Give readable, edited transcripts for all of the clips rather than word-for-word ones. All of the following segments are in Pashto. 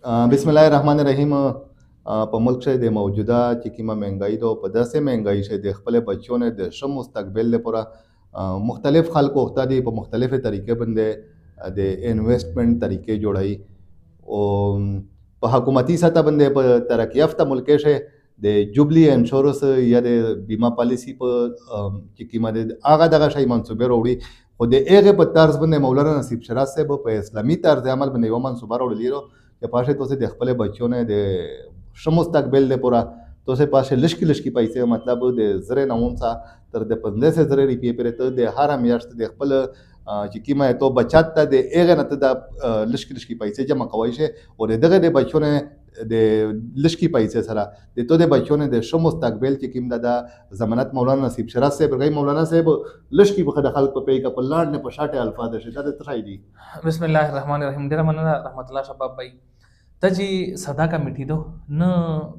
بسم الله الرحمن الرحیم. په ملک کې د موجوده چې کومه مهنګایي ده په داسې مهنګایي چې د خپل بچو نه د ښه مستقبل لپاره مختلف خلکو وخته دي په مختلفې طریقې باندې د انویسټمنټ طریقې جوړوي او په حکومتي سطح باندې په ترقی یافته ملک کې د جوبلی انشورنس یا د بیمه پالیسی په چې کومه د هغه دغه شی منصوبې راوړي خو د هغې په طرز باندې مولانا نصیب شیراز صاحب په اسلامي طرز عمل باندې یوه منصوبه راوړلې ده که پاشه تو سے د خپل بچو نه د ښه مستقبل لپاره تو سے پاشه لشکي پیسې مطلب د زره نه څخه تر د 15,000 روپۍ پورې ته د هر میاشت د خپل چې کومه تو بچت ته د هغې نه ته د لشکي پیسې جمع کولی شي او د دغه د بچو نه د لشکي پیسې سره د تو د بچو نه د ښه مستقبل چې کوم د ضمانت مولانا نصیب شیراز صاحب ورغی مولانا صاحب لشکي په خد خلک په پی کا په لاړ نه په شاټه الفاظ شي دا د ترای دي. بسم الله الرحمن الرحیم. ډیره مننه رحمت الله شباب بھائی. ته چې صدا کمیټي دو نه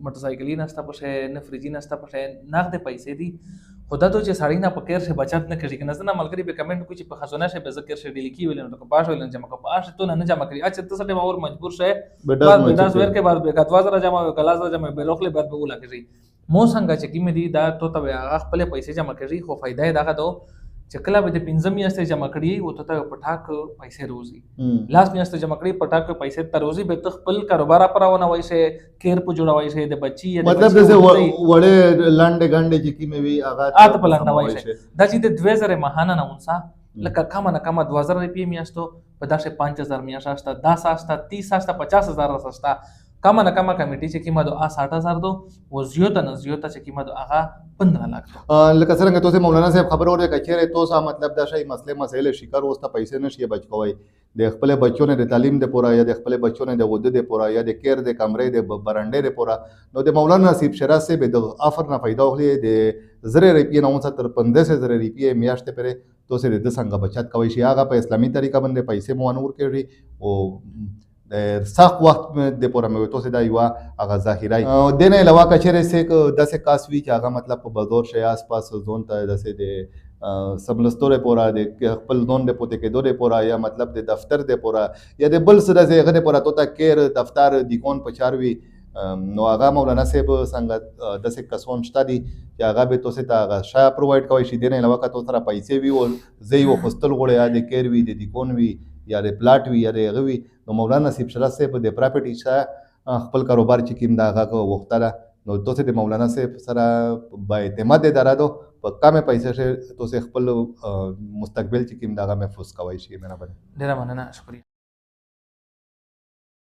موټرسایکلی نستا پښه نه فریجی نستا پښه نقد پیسې دي خدا ته چې سړی نه پکیر شه بچت نه کوي کنه نه ملګری به کمنټ کوي چې په خزانه شه به ذکر شه ډیلی کی ویل نو کو پاش ویل جمع کو پاش ته نه جمع کړی اچھا ته سټه اور مجبور شه بعد 10 ور کے بعد به کتوازره جمع کلاز جمع به لوخله بعد به ولا کوي مو څنګه چې کی مې دي دا ته هغه خپل پیسې جمع کړي خو فائدہ یې دغه دو چې کله به د 15 میاشتې جمع کړي او ته پټاک پیسې روزي لاس میاشتې جمع کړي پټاک پیسې تر روزي به خپل کاروبار پرونه وای شي کیر په جوړوي شي د بچي مطلب د وړه لاندې ګاندې چې کی مې وی هغه اته په لاندې وای شي دا چې د 2000 ماهانه نه ونسا لکه کما نه کما 2000 روپۍ میاشتو په داسې 5000 میاشت استا 10 استا 30 استا 50000 استا کما نه کما کمیټي چې کیما دو 60000 دو و زیاته نه زیاته چې کیما دو هغه 15 लाख لکه څنګه تاسو مولانا صاحب خبر اورئ کچېره تاسو مطلب دا شی مسئله شکار اوسته پیسې نشي بچ کوی د خپل بچو نه د تعلیم د پورا یا د خپل بچو نه د غوده د پورا یا د کیر د کمرې د برانډې د پورا نو د مولانا نصیب شیراز صاحب د افر نه فائدہ اخلي د زره روپیې نه تر 15,000 روپیې میاشتې پرې تاسو د څنګه بچت کوي شي هغه په اسلامي طریقه باندې پیسې مو انور کړي او د سخت وخت د پوره مې تو سه دا یو هغه ظاهرای د نه علاوه کچره سه د سه کاسوي چې هغه مطلب په بازار شي آس پاس زون ته د سه د سبلستوره پورا د خپل زون د پوتې کې دوره پورا یا مطلب د دفتر د پورا یا د بل سره زه غره پورا تو تا کیر دفتر د کون پچاروي نو هغه مولانا صاحب څنګه د سه کسون شته دي چې هغه به تو سه تا هغه شای پرووایډ کوي شي د نه علاوه کا تو سره پیسې وی او زی و خوستل غوړی یا د کیر وی د کون وی یا د پلاټ وی یا د غوي نو مولانا نصیب شیراز صاحب د پراپرټي څخه خپل کاروبار چې کیم دا هغه وخته ده نو تاسو د مولانا صاحب سره با اعتماد درادو په کمه پیسې شه تاسو خپل مستقبل چې کیم دا محفوظ کوي شي مینه باندې ډیره مننه شکریہ.